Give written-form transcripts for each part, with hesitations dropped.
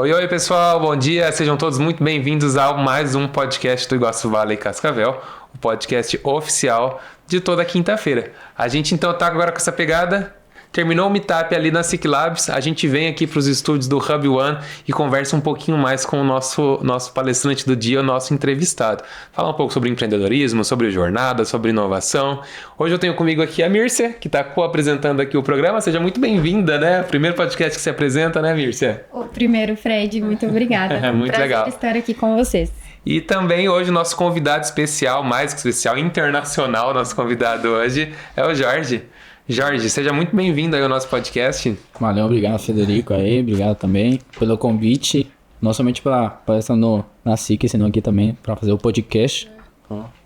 Oi, oi pessoal, bom dia, sejam todos muito bem-vindos a mais um podcast do Iguaçu Valley Cascavel, o podcast oficial de toda quinta-feira. A gente então tá agora com essa pegada, terminou o meetup ali na SIC Labs, a gente vem aqui para os estúdios do Hub One e conversa um pouquinho mais com o nosso palestrante do dia, o nosso entrevistado. Fala um pouco sobre empreendedorismo, sobre jornada, sobre inovação. Hoje eu tenho comigo aqui a Mírcia, que está co-apresentando aqui o programa. Seja muito bem-vinda, né? Primeiro podcast que você apresenta, né, Mírcia? O primeiro, Fred, muito obrigada. É muito Prazer legal estar aqui com vocês. E também hoje o nosso convidado especial, mais que especial, internacional, nosso convidado hoje é o Jorge. Jorge, seja muito bem-vindo aí ao nosso podcast. Valeu, obrigado, Federico, aí, obrigado também pelo convite, não somente para palestra na SIC, senão aqui também para fazer o podcast.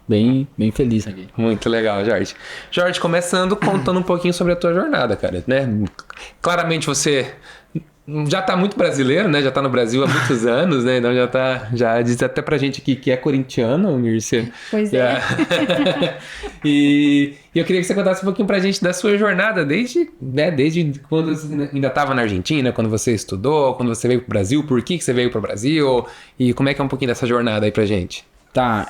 Bem feliz aqui. Muito legal, Jorge. Jorge, começando contando um pouquinho sobre a tua jornada, cara, né? Claramente você já tá muito brasileiro, né? Já tá no Brasil há muitos anos, né? Então já diz até pra gente aqui que é corintiano, Mírcia. Pois é. E eu queria que você contasse um pouquinho pra gente da sua jornada, desde quando você ainda estava na Argentina, quando você estudou, quando você veio pro Brasil, por que você veio pro Brasil e como é que é um pouquinho dessa jornada aí pra gente? Tá,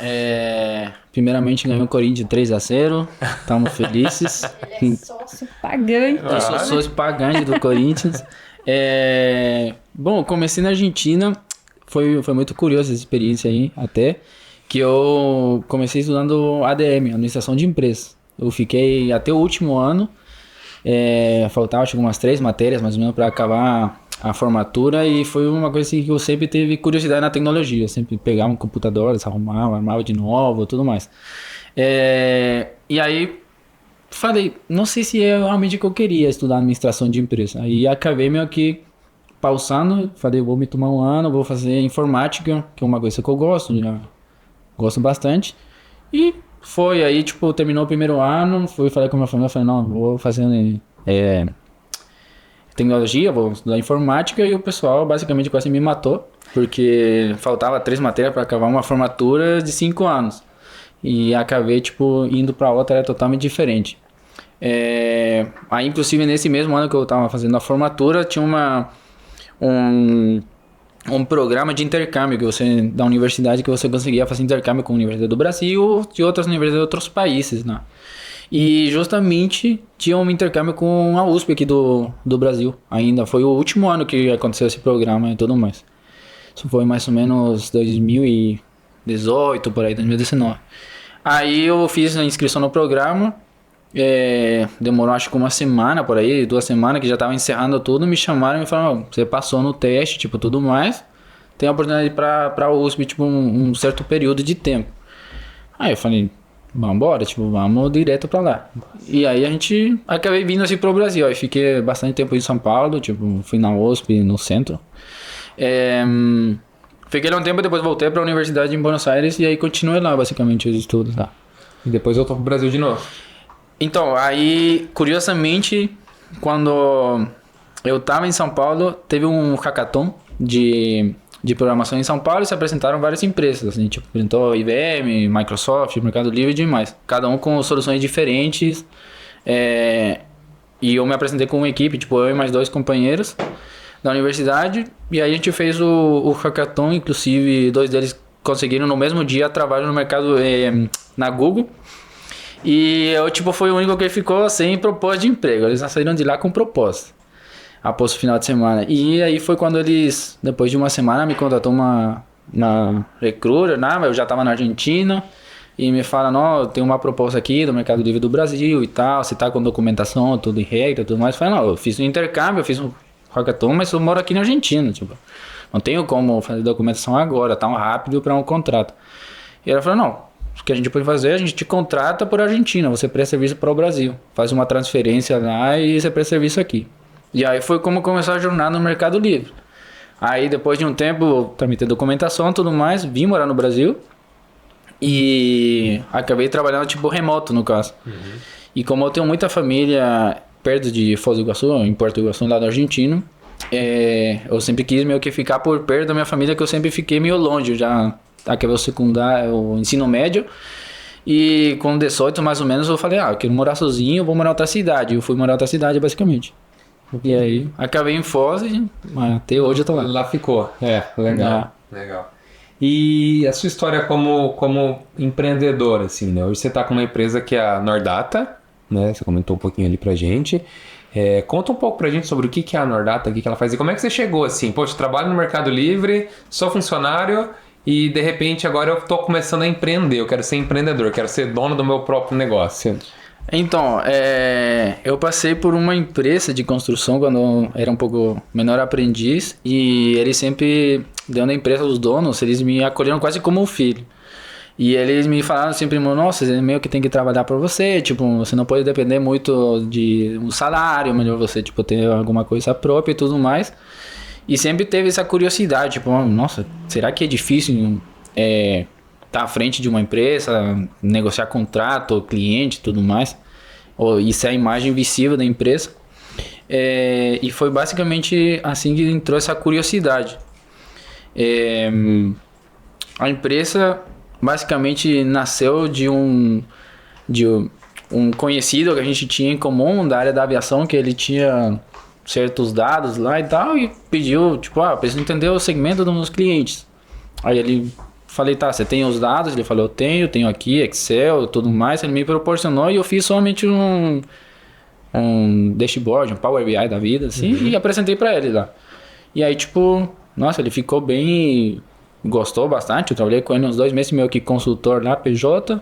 primeiramente ganhou o Corinthians 3-0, estamos felizes. Ele é sócio pagante. Eu sou sócio pagante do Corinthians. Bom, comecei na Argentina, foi muito curiosa essa experiência aí, até, que eu comecei estudando ADM, Administração de Empresas. Eu fiquei até o último ano, faltava acho que umas 3 matérias mais ou menos para acabar a formatura, e foi uma coisa assim, que eu sempre tive curiosidade na tecnologia, eu sempre pegava um computador, arrumava de novo, tudo mais. E aí falei, não sei se é realmente o que eu queria estudar administração de empresa. Aí acabei meio que pausando, falei, vou me tomar um ano, vou fazer informática, que é uma coisa que eu gosto, já gosto bastante. E foi aí, tipo, terminou o primeiro ano, falei com a minha família, falei, não, vou fazer tecnologia, vou estudar informática, e o pessoal basicamente quase me matou, porque faltava 3 matérias para acabar uma formatura de 5 anos. E acabei, tipo, indo para outra área totalmente diferente. Aí, inclusive, nesse mesmo ano que eu estava fazendo a formatura, tinha um programa de intercâmbio da universidade, que você conseguia fazer intercâmbio com a Universidade do Brasil e outras universidades de outros países, né? E justamente tinha um intercâmbio com a USP aqui do Brasil ainda. Foi o último ano que aconteceu esse programa e tudo mais. Isso foi mais ou menos 2018, por aí, 2019. Aí eu fiz a inscrição no programa, demorou acho que uma semana, por aí, 2 semanas, que já tava encerrando tudo, me chamaram e me falaram, você passou no teste, tipo, tudo mais, tem a oportunidade pra USP, tipo, um certo período de tempo. Aí eu falei, vambora, tipo, vamos direto pra lá. E aí a gente acabei vindo assim pro Brasil, aí fiquei bastante tempo em São Paulo, tipo, fui na USP, no centro. Fiquei lá um tempo, depois voltei pra universidade em Buenos Aires e aí continuei lá, basicamente, os estudos lá. E depois voltou pro Brasil de novo? Então, aí, curiosamente, quando eu tava em São Paulo, teve um hackathon de programação em São Paulo e se apresentaram várias empresas, assim, tipo, apresentou IBM, Microsoft, Mercado Livre e demais. Cada um com soluções diferentes. E eu me apresentei com uma equipe, tipo, eu e mais 2 companheiros da universidade, e aí a gente fez o hackathon, inclusive 2 deles conseguiram no mesmo dia trabalho no mercado na Google, e eu tipo fui o único que ficou sem proposta de emprego. Eles saíram de lá com proposta após o final de semana, e aí foi quando eles, depois de uma semana, me contratou uma recruiter, né? Eu já estava na Argentina, e me fala, não, tem uma proposta aqui do Mercado Livre do Brasil e tal, você tá com documentação, tudo em regra, tudo mais. Eu falei, não, eu fiz um intercâmbio, eu fiz um hackathon, mas eu moro aqui na Argentina, tipo, não tenho como fazer documentação agora, tão rápido para um contrato. E ela falou, não, o que a gente pode fazer, a gente te contrata por Argentina, você presta serviço para o Brasil, faz uma transferência lá e você presta serviço aqui. E aí foi como começou a jornada no Mercado Livre. Aí depois de um tempo, tramitei documentação e tudo mais, vim morar no Brasil e acabei trabalhando tipo remoto, no caso. E como eu tenho muita família perto de Foz do Iguaçu, em Porto do Iguaçu, lá no Argentino, eu sempre quis meio que ficar por perto da minha família, que eu sempre fiquei meio longe, já acabei o secundário, o ensino médio, e com 18 mais ou menos eu falei, eu quero morar sozinho, eu vou morar em outra cidade. Eu fui morar em outra cidade, basicamente. E aí, acabei em Foz e até hoje eu tô lá. Lá ficou. Legal. Legal. E a sua história como empreendedor, assim, né? Hoje você tá com uma empresa que é a Nordata, né? Você comentou um pouquinho ali pra gente. Conta um pouco pra gente sobre o que é a Nordata, o que ela faz e como é que você chegou assim? Poxa, eu trabalho no Mercado Livre, sou funcionário e de repente agora eu tô começando a empreender, eu quero ser empreendedor, quero ser dono do meu próprio negócio. Então, eu passei por uma empresa de construção quando eu era um pouco menor aprendiz e eles sempre, dentro da empresa, os donos, eles me acolheram quase como um filho. E eles me falaram sempre, nossa, você meio que tem que trabalhar pra você, tipo, você não pode depender muito de um salário, melhor você, tipo, ter alguma coisa própria e tudo mais. E sempre teve essa curiosidade, tipo, nossa, será que é difícil estar à frente de uma empresa, negociar contrato, cliente e tudo mais? E ser a imagem visível da empresa. E foi basicamente assim que entrou essa curiosidade. A empresa basicamente nasceu de um conhecido que a gente tinha em comum da área da aviação, que ele tinha certos dados lá e tal, e pediu, tipo, preciso entender o segmento dos meus clientes. Aí ele falei, tá, você tem os dados? Ele falou, eu tenho aqui, Excel, tudo mais. Ele me proporcionou e eu fiz somente um dashboard, um Power BI da vida, assim, e apresentei pra ele lá. E aí, tipo, nossa, ele ficou bem, gostou bastante. Eu trabalhei com ele uns 2 meses, meio que consultor lá, PJ.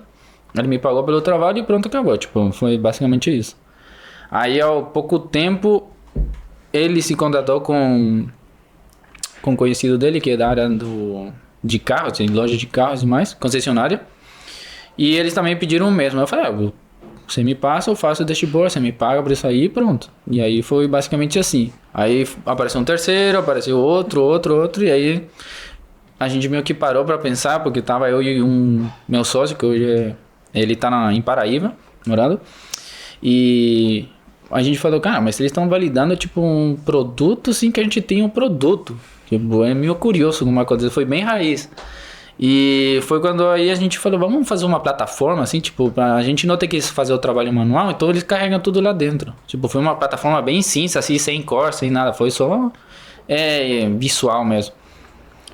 Ele me pagou pelo trabalho e pronto, acabou. Tipo, foi basicamente isso. Aí, ao pouco tempo, ele se contratou com um conhecido dele, que é da área de carros, tem loja de carros e mais, concessionária. E eles também pediram o mesmo. Eu falei, você me passa, eu faço o dashboard, você me paga por isso aí e pronto. E aí foi basicamente assim. Aí apareceu um terceiro, apareceu outro, e aí a gente meio que parou pra pensar, porque tava eu e meu sócio, que hoje ele tá em Paraíba, morando. E a gente falou, cara, mas eles estão validando tipo um produto sem que a gente tenha um produto. Tipo, é meio curioso alguma coisa, foi bem raiz. E foi quando aí a gente falou, vamos fazer uma plataforma assim, tipo, pra gente não ter que fazer o trabalho manual, então eles carregam tudo lá dentro. Tipo, foi uma plataforma bem simples, assim, sem core, sem nada, foi só visual mesmo.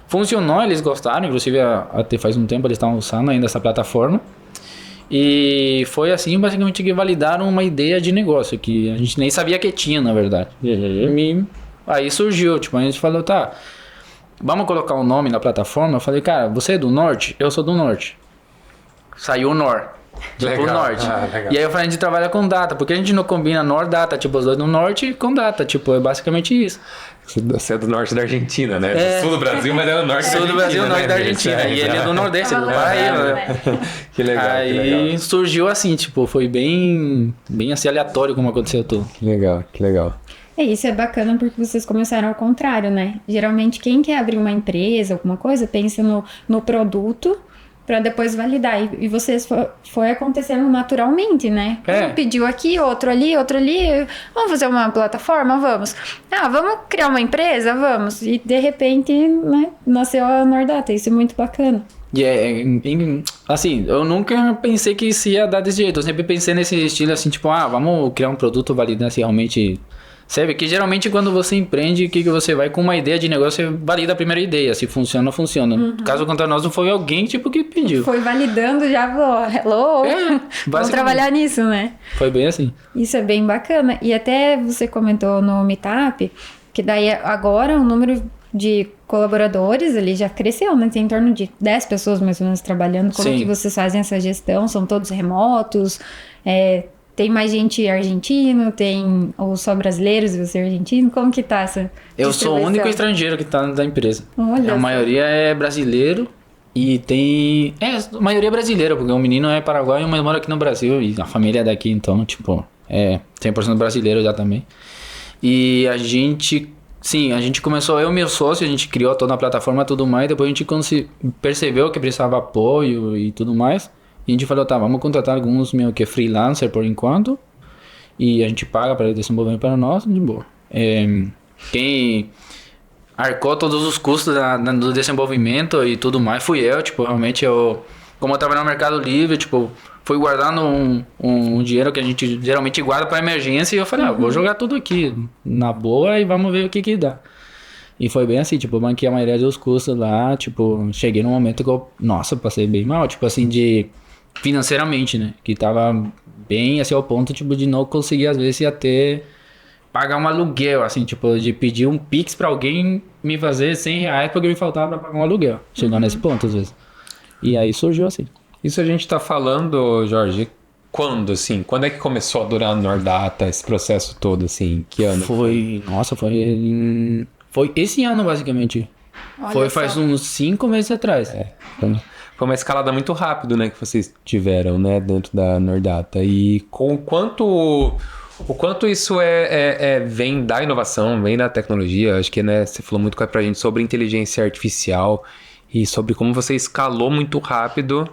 Funcionou, eles gostaram, inclusive até faz um tempo eles estavam usando ainda essa plataforma. E foi assim, basicamente, que validaram uma ideia de negócio, que a gente nem sabia que tinha, na verdade. E aí surgiu, tipo, a gente falou, tá, vamos colocar um nome na plataforma. Eu falei, cara, você é do norte? Eu sou do norte. Saiu o Nor. Tipo, o norte. E aí eu falei, a gente trabalha com data, porque a gente não combina Nor data, tipo, os dois no norte com data, tipo, é basicamente isso. Você é do norte da Argentina, né? Sul do Brasil, mas é do norte da Argentina. Sul do Brasil, norte da Argentina. E ele é do Nordeste, do Paraíba, né? Que legal. Aí surgiu assim, tipo, foi bem assim aleatório como aconteceu tudo. Que legal. Isso é bacana porque vocês começaram ao contrário, né? Geralmente quem quer abrir uma empresa, alguma coisa, pensa no produto para depois validar. E vocês foi acontecendo naturalmente, né? Um pediu aqui, outro ali. Vamos fazer uma plataforma? Vamos. Vamos criar uma empresa? Vamos. E de repente, né, nasceu a Nordata. Isso é muito bacana. Assim, eu nunca pensei que isso ia dar desse jeito. Eu sempre pensei nesse estilo assim, tipo, vamos criar um produto, validar se realmente... Sabe, que geralmente quando você empreende, que você vai com uma ideia de negócio, você valida a primeira ideia, se funciona ou não funciona. Caso contrário, nós não foi alguém tipo que pediu. Foi validando, já falou, hello, vamos trabalhar nisso, né? Foi bem assim. Isso é bem bacana. E até você comentou no Meetup, que daí agora o número de colaboradores ele já cresceu, né? Tem em torno de 10 pessoas mais ou menos trabalhando. Como que vocês fazem essa gestão? São todos remotos? Tem mais gente argentino? Tem ou só brasileiros e você é argentino? Como que tá essa Eu sou o único estrangeiro que tá da empresa. Olha, a maioria é brasileiro e tem... a maioria é brasileira, porque o menino é paraguaio, mas mora aqui no Brasil e a família é daqui, então, tipo, 100% brasileiro já também. E a gente começou, eu e meu sócio, a gente criou toda a plataforma e tudo mais, depois a gente percebeu que precisava apoio e tudo mais. E a gente falou, tá, vamos contratar alguns meio que freelancer por enquanto. E a gente paga para ele desenvolver para nós, de boa. Quem arcou todos os custos do desenvolvimento e tudo mais fui eu, tipo, realmente como eu trabalho no Mercado Livre, tipo, fui guardando um dinheiro que a gente geralmente guarda pra emergência e eu falei, vou jogar tudo aqui na boa e vamos ver o que dá. E foi bem assim, tipo, eu banquei a maioria dos custos lá, tipo, cheguei num momento que eu, nossa, passei bem mal, tipo assim, financeiramente, né? Que tava bem, assim, ao ponto, tipo, de não conseguir, às vezes, até pagar um aluguel, assim, tipo, de pedir um Pix pra alguém me fazer R$100 porque me faltava pra pagar um aluguel. Chegou nesse ponto, às vezes. E aí surgiu assim. Isso a gente tá falando, Jorge, quando, assim? Quando é que começou a durar a Nordata, esse processo todo, assim? Que ano? Foi esse ano, basicamente. Olha Faz só. uns 5 meses atrás. Foi uma escalada muito rápido, né, que vocês tiveram, né, dentro da Nordata. E com o quanto isso vem da inovação, vem da tecnologia. Acho que, né, você falou muito pra gente sobre inteligência artificial e sobre como você escalou muito rápido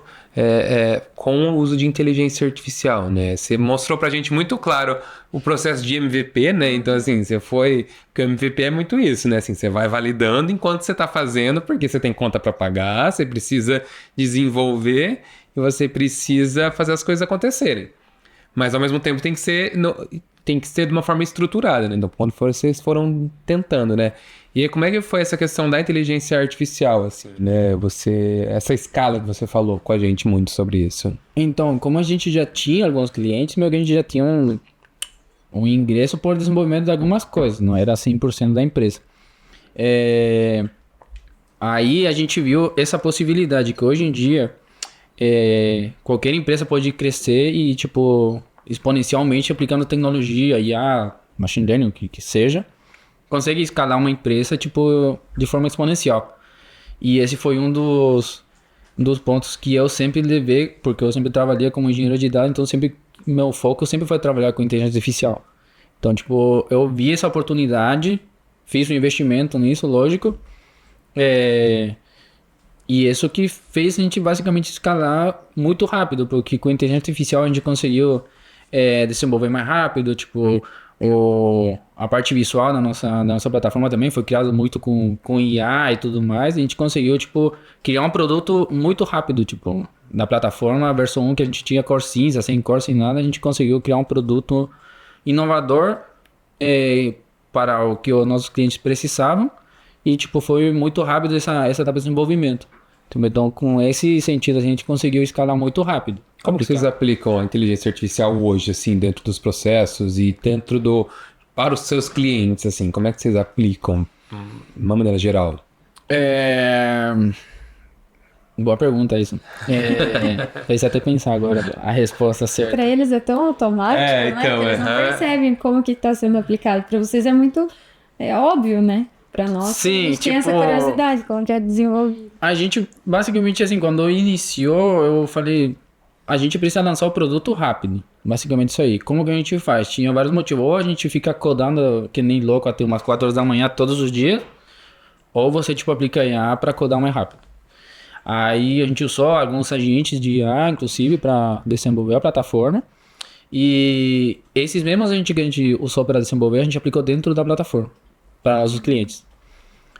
com o uso de inteligência artificial, né? Você mostrou pra gente muito claro o processo de MVP, né? Então, assim, porque o MVP é muito isso, né? Assim, você vai validando enquanto você tá fazendo, porque você tem conta pra pagar, você precisa desenvolver e você precisa fazer as coisas acontecerem. Mas, ao mesmo tempo, tem que ser de uma forma estruturada, né? Então, quando vocês foram tentando, né? E aí, como é que foi essa questão da inteligência artificial, assim, né? Essa escala que você falou com a gente muito sobre isso. Então, como a gente já tinha alguns clientes, meio que a gente já tinha um ingresso por desenvolvimento de algumas coisas, não era 100% da empresa. Aí a gente viu essa possibilidade que hoje em dia qualquer empresa pode crescer e, tipo, exponencialmente aplicando tecnologia, IA, machine learning, o que seja, consegue escalar uma empresa, tipo, de forma exponencial. E esse foi um dos pontos que eu sempre levei, porque eu sempre trabalhei como engenheiro de dados, então meu foco sempre foi trabalhar com inteligência artificial. Então, tipo, eu vi essa oportunidade, fiz um investimento nisso, lógico, e isso que fez a gente basicamente escalar muito rápido, porque com a inteligência artificial a gente conseguiu desenvolver mais rápido, tipo, a parte visual da nossa plataforma também foi criada muito com IA e tudo mais, e a gente conseguiu, tipo, criar um produto muito rápido, tipo, na plataforma, a versão 1 que a gente tinha cor cinza, sem cor, sem nada, a gente conseguiu criar um produto inovador para o que os nossos clientes precisavam, e, tipo, foi muito rápido essa etapa de desenvolvimento. Então, com esse sentido, a gente conseguiu escalar muito rápido. Como que vocês aplicam a inteligência artificial hoje, assim, dentro dos processos e para os seus clientes, assim? Como é que vocês aplicam, de uma maneira geral? Boa pergunta isso. Fez até pensar agora a resposta certa. Pra eles é tão automático, né? Então, Que eles não percebem como que tá sendo aplicado. Pra vocês é muito óbvio, né? Pra nós, Sim, a gente tem essa tipo, curiosidade, como que é desenvolvido. A gente, basicamente, assim, quando iniciou, eu falei, a gente precisa lançar o produto rápido. Basicamente isso aí. Como que a gente faz? Tinha vários motivos. Ou a gente fica codando que nem louco até umas 4 horas da manhã todos os dias, ou você, tipo, aplica IA pra codar mais rápido. Aí a gente usou alguns agentes de IA, inclusive, para desenvolver a plataforma. E esses mesmos agentes que a gente usou para desenvolver, a gente aplicou dentro da plataforma para os clientes.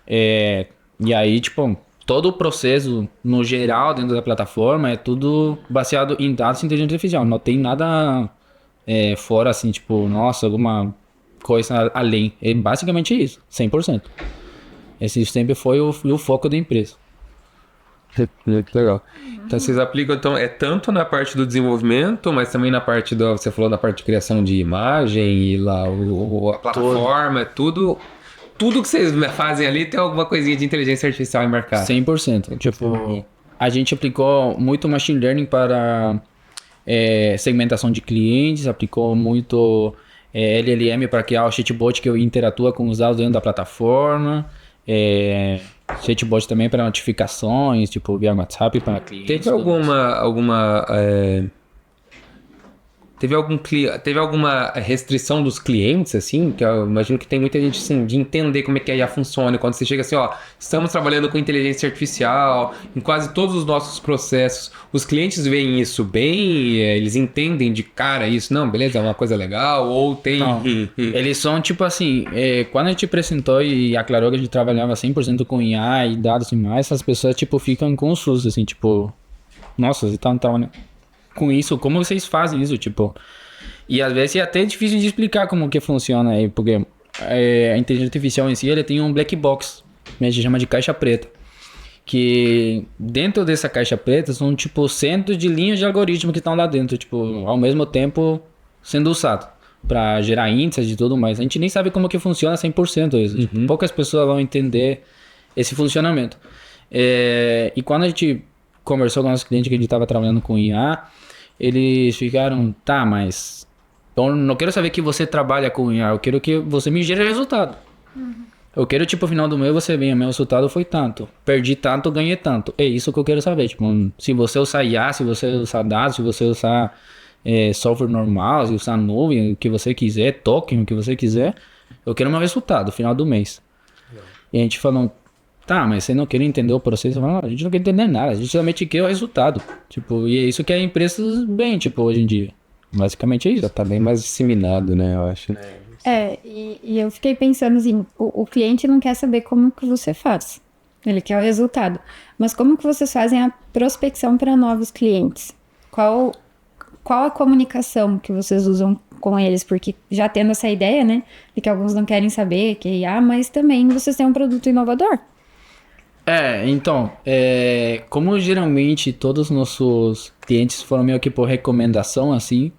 E aí, tipo, todo o processo, no geral, dentro da plataforma, é tudo baseado em dados de inteligência artificial. Não tem nada fora, assim, tipo, nossa, alguma coisa além. É basicamente isso, 100%. Esse sempre foi o foco da empresa. Muito legal. Então vocês aplicam tanto na parte do desenvolvimento, mas também na parte você falou da parte de criação de imagem e lá a plataforma, tudo que vocês fazem ali tem alguma coisinha de inteligência artificial embarcada. 100%. Tipo, a gente aplicou muito machine learning para segmentação de clientes, aplicou muito LLM para criar o chatbot que interatua com os dados dentro da plataforma. Chatbot também para notificações, tipo via WhatsApp para clientes. Teve alguma restrição dos clientes, assim? Que eu imagino que tem muita gente, assim, de entender como é que a IA funciona. Quando você chega assim, ó, estamos trabalhando com inteligência artificial em quase todos os nossos processos. Os clientes veem isso bem? Eles entendem de cara isso? Não, beleza, é uma coisa legal? Ou tem... Não, eles são, tipo assim, quando a gente apresentou e aclarou que a gente trabalhava 100% com IA e dados e mais, as pessoas, tipo, ficam com um susto, assim, tipo... Nossa, você tá trabalhando... com isso, como vocês fazem isso, tipo... E às vezes é até difícil de explicar como que funciona aí, porque a inteligência artificial em si, ele tem um black box, que a gente chama de caixa preta. Que dentro dessa caixa preta são, tipo, centos de linhas de algoritmo que estão lá dentro, tipo, ao mesmo tempo sendo usado para gerar índices e tudo mais. A gente nem sabe como que funciona 100% isso. Tipo, poucas pessoas vão entender esse funcionamento. E quando a gente conversou com o nosso cliente que a gente estava trabalhando com IA, eles ficaram, tá, mas eu não quero saber que você trabalha com IA, eu quero que você me gere resultado. Eu quero, tipo, no final do mês você venha, meu resultado foi tanto. Perdi tanto, ganhei tanto. É isso que eu quero saber. Tipo, se você usar IA, se você usar dados, se você usar software normal, se usar nuvem, o que você quiser, token, o que você quiser, eu quero meu resultado no final do mês. E a gente falou, tá, mas você não quer entender o processo? Eu falo, a gente não quer entender nada, a gente somente quer o resultado. Tipo, e é isso que a empresa bem, tipo, hoje em dia. Basicamente é isso. Já tá bem mais disseminado, né, eu acho. E eu fiquei pensando assim, o cliente não quer saber como que você faz, ele quer o resultado. Mas como que vocês fazem a prospecção para novos clientes? Qual a comunicação que vocês usam com eles? Porque já tendo essa ideia, né, de que alguns não querem saber que é IA, mas também vocês têm um produto inovador. Então, como geralmente todos os nossos clientes foram meio que por recomendação, assim,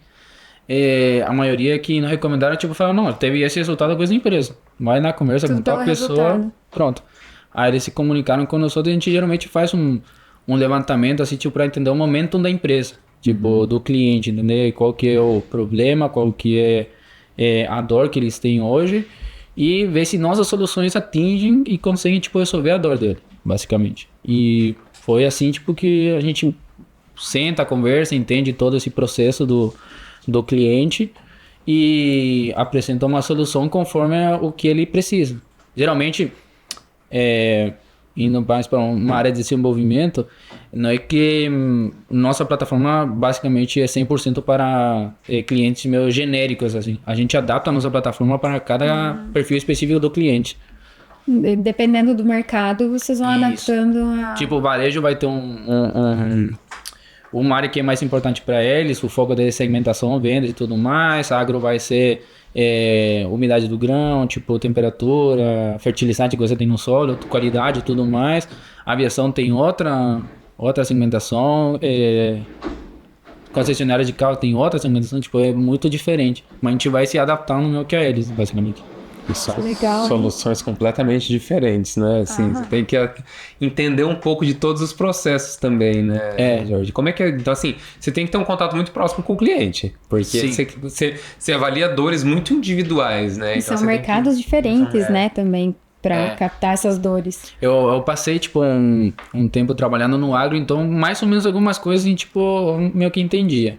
a maioria que não recomendaram, tipo, falaram, não, teve esse resultado com essa empresa. Vai na conversa Tudo com tal pelo pessoa, resultado. pronto. Aí eles se comunicaram com nós, a gente geralmente faz um levantamento, assim, tipo, para entender o momento da empresa, tipo, do cliente, entender qual que é o problema, qual que é a dor que eles têm hoje, e ver se nossas soluções atingem e conseguem, tipo, resolver a dor dele, basicamente. E foi assim, tipo, que a gente senta, conversa, entende todo esse processo do cliente e apresenta uma solução conforme o que ele precisa. Geralmente, indo mais para uma área de desenvolvimento, não é que nossa plataforma basicamente é 100% para clientes meio genéricos, assim. A gente adapta a nossa plataforma para cada perfil específico do cliente. Dependendo do mercado, vocês vão Isso. adaptando a... Tipo, o varejo vai ter uma área que é mais importante para eles, o foco da segmentação, vendas e tudo mais. Agro vai ser umidade do grão, tipo temperatura, fertilizante que você tem no solo, qualidade e tudo mais. A aviação tem outra segmentação, concessionária de carro tem outra segmentação, tipo, é muito diferente. Mas a gente vai se adaptando meio que a eles, basicamente. E são Legal, soluções completamente diferentes, né? Assim, Você tem que entender um pouco de todos os processos também, né, Jorge? Como é que é? Então, assim, você tem que ter um contato muito próximo com o cliente. Porque você avalia dores muito individuais, né? E Então, são você tem mercados diferentes, né, também, para captar essas dores. Eu passei, tipo, um tempo trabalhando no agro, então mais ou menos algumas coisas, tipo, meio que entendia.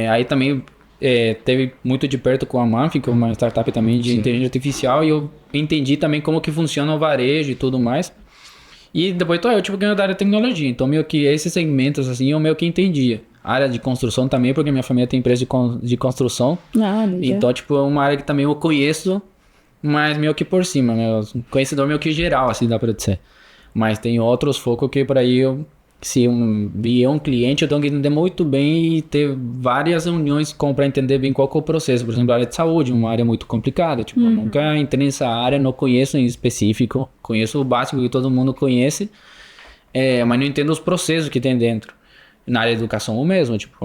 Aí também teve muito de perto com a Manf, que é uma startup também de inteligência artificial, e eu entendi também como que funciona o varejo e tudo mais. E depois eu, tipo, ganhei da área de tecnologia, então meio que esses segmentos, assim, eu meio que entendia. A área de construção também, porque minha família tem empresa de construção. Então, tipo, é uma área que também eu conheço, mas meio que por cima, né? Conhecedor meio que geral, assim, dá pra dizer. Mas tem outros focos que por aí se vier um cliente, eu tenho que entender muito bem e ter várias reuniões para entender bem qual que é o processo. Por exemplo, a área de saúde, uma área muito complicada. Tipo, eu nunca entrei nessa área, não conheço em específico. Conheço o básico que todo mundo conhece, mas não entendo os processos que tem dentro. Na área de educação o mesmo, tipo,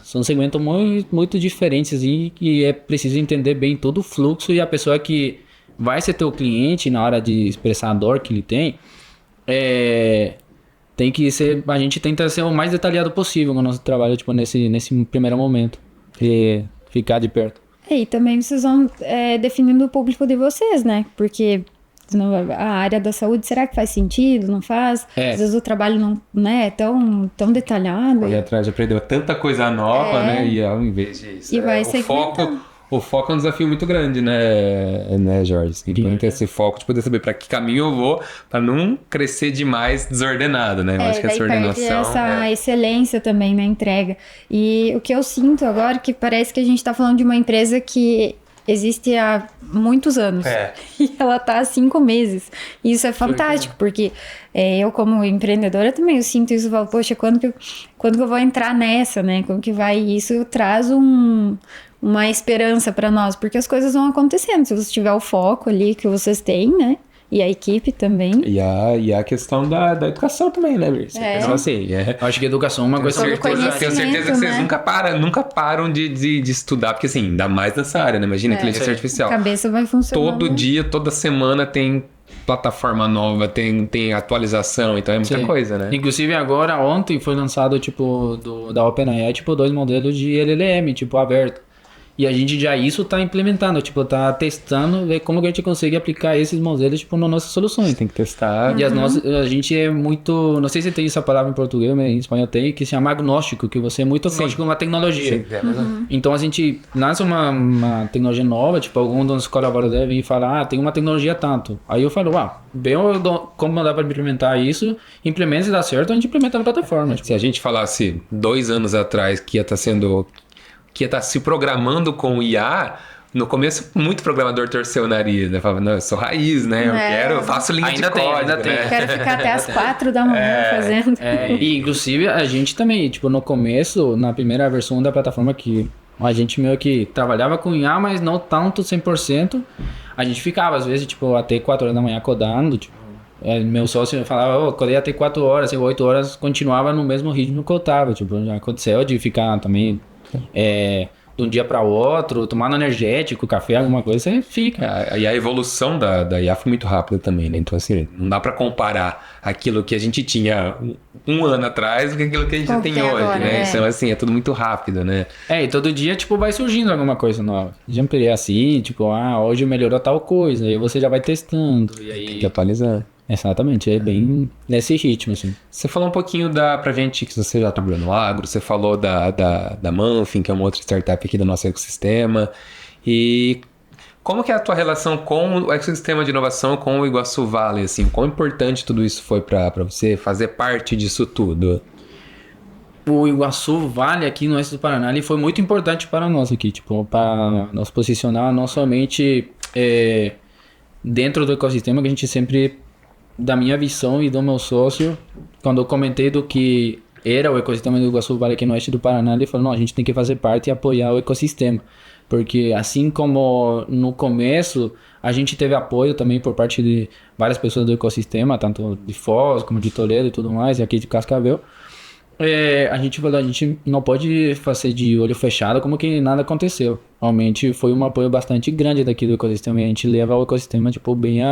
são segmentos muito, muito diferentes e é preciso entender bem todo o fluxo, e a pessoa que vai ser teu cliente na hora de expressar a dor que ele tem, tem que ser, a gente tenta ser o mais detalhado possível no nosso trabalho, tipo, nesse primeiro momento, e ficar de perto. E também vocês vão definindo o público de vocês, né? Porque a área da saúde, será que faz sentido? Não faz? Às vezes o trabalho não é tão detalhado. Correr atrás, aprendeu tanta coisa nova, né? E ao invés disso, E vai o foco é um desafio muito grande, né, Jorge? Você tem que ter esse foco de poder saber para que caminho eu vou, para não crescer demais desordenado, né? Eu acho que essa ordenação... essa excelência também na entrega. E o que eu sinto agora, que parece que a gente tá falando de uma empresa que existe há muitos anos. E ela tá há 5 meses. E isso é fantástico, porque eu como empreendedora também, eu sinto isso, eu falo, poxa, quando que eu vou entrar nessa, né? Como que vai? Isso traz uma esperança para nós, porque as coisas vão acontecendo. Se você tiver o foco ali que vocês têm, né? E a equipe também. E a questão da educação também, né, Luiz? Então, assim, Eu acho que a educação é uma coisa muito importante. Tenho certeza que vocês né? nunca param de estudar, porque assim, ainda mais nessa área, né? Imagina inteligência artificial. A cabeça vai funcionar. Todo dia, toda semana tem plataforma nova, tem atualização, então é muita coisa, né? Inclusive agora, ontem foi lançado, tipo, da OpenAI, tipo, 2 modelos de LLM, tipo, aberto. E a gente já isso tá implementando, tipo, tá testando, ver como que a gente consegue aplicar esses modelos, tipo, nas nossas soluções. tem que testar. E a gente é muito, não sei se tem essa palavra em português, mas em espanhol tem, que se chama agnóstico, que você é muito agnóstico numa tecnologia. Então a gente lança uma tecnologia nova, tipo, algum dos colaboradores deve vir e falar, tem uma tecnologia tanto. Aí eu falo, bem, como dá para implementar isso, implementa, se dá certo, a gente implementa na plataforma. Se a gente falasse 2 anos atrás que ia estar se programando com IA, no começo muito programador torceu o nariz, né? Falava, não, eu sou raiz, né? Eu faço linha de código, ainda tem. né? Quero ficar até as 4 da manhã fazendo. E inclusive a gente também, tipo, no começo, na primeira versão da plataforma que a gente meio que trabalhava com IA, mas não tanto 100%, a gente ficava às vezes, tipo, até 4 horas da manhã codando, tipo, meu sócio falava, codei até 4 horas, 8 horas, continuava no mesmo ritmo que eu tava, tipo, já aconteceu de ficar também de um dia para outro, tomando energético, café, alguma coisa, você fica. E a evolução da IA foi muito rápida também, né? Então, assim, não dá para comparar aquilo que a gente tinha um ano atrás com aquilo que a gente tem hoje, agora, né? Então, assim, é tudo muito rápido, né? E todo dia, tipo, vai surgindo alguma coisa nova. Já é assim, tipo, hoje melhorou tal coisa, aí você já vai testando, e aí... Tem que atualizar. Exatamente, é bem nesse ritmo, assim. Você falou um pouquinho pra gente que você já trabalhou no agro, você falou da Manfin, que é uma outra startup aqui do nosso ecossistema. E como que é a tua relação com o ecossistema de inovação, com o Iguaçu Valley, assim? Quão importante tudo isso foi para você fazer parte disso tudo? O Iguaçu Valley aqui no oeste do Paraná, ele foi muito importante para nós aqui, tipo, para nos posicionar não somente dentro do ecossistema, que a gente sempre, da minha visão e do meu sócio, quando eu comentei do que era o ecossistema do Iguaçu Valley aqui no oeste do Paraná, ele falou, não, a gente tem que fazer parte e apoiar o ecossistema. Porque assim como no começo, a gente teve apoio também por parte de várias pessoas do ecossistema, tanto de Foz, como de Toledo e tudo mais, e aqui de Cascavel, a gente falou, a gente não pode fazer de olho fechado como que nada aconteceu. Realmente foi um apoio bastante grande daqui do ecossistema, e a gente leva o ecossistema tipo, bem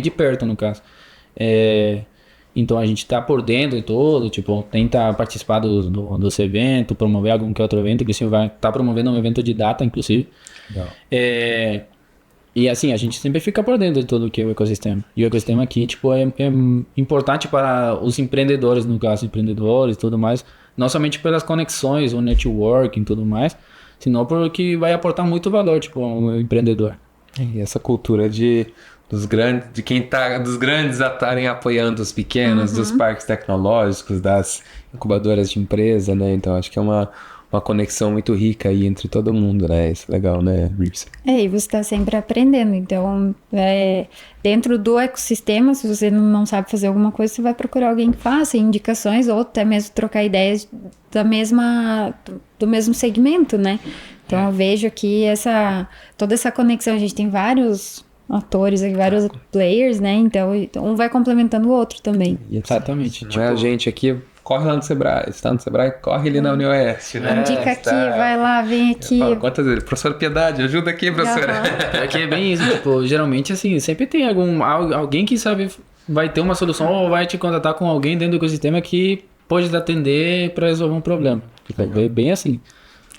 de perto, no caso. Então a gente tá por dentro de tudo, tipo, tenta participar dos eventos, promover algum que outro evento, que você vai estar promovendo um evento de data, inclusive. E assim, a gente sempre fica por dentro de tudo que é o ecossistema. E o ecossistema aqui, tipo, é importante para os empreendedores, no caso, empreendedores e tudo mais, não somente pelas conexões, o networking e tudo mais, senão porque vai aportar muito valor, tipo, ao empreendedor. E essa cultura dos grandes a estarem apoiando os pequenos, dos parques tecnológicos, das incubadoras de empresa, né? Então acho que é uma conexão muito rica aí entre todo mundo, né? Isso é legal, né, Rips? E você está sempre aprendendo. Então, dentro do ecossistema, se você não sabe fazer alguma coisa, você vai procurar alguém que faça indicações ou até mesmo trocar ideias do mesmo segmento, né? Então, eu vejo aqui toda essa conexão. A gente tem vários atores aqui, vários players, né? Então, um vai complementando o outro também. Exatamente. Não é a gente aqui... Corre lá no Sebrae, está no Sebrae, corre ali na Unioeste, né? Indica aqui, vai lá, vem aqui. Falo, quantas vezes? Professora Piedade, ajuda aqui, professora. Aqui é bem isso, tipo, geralmente assim, sempre tem alguém que sabe, vai ter uma solução ou vai te contatar com alguém dentro do ecossistema que pode te atender para resolver um problema. Tipo, é bem assim.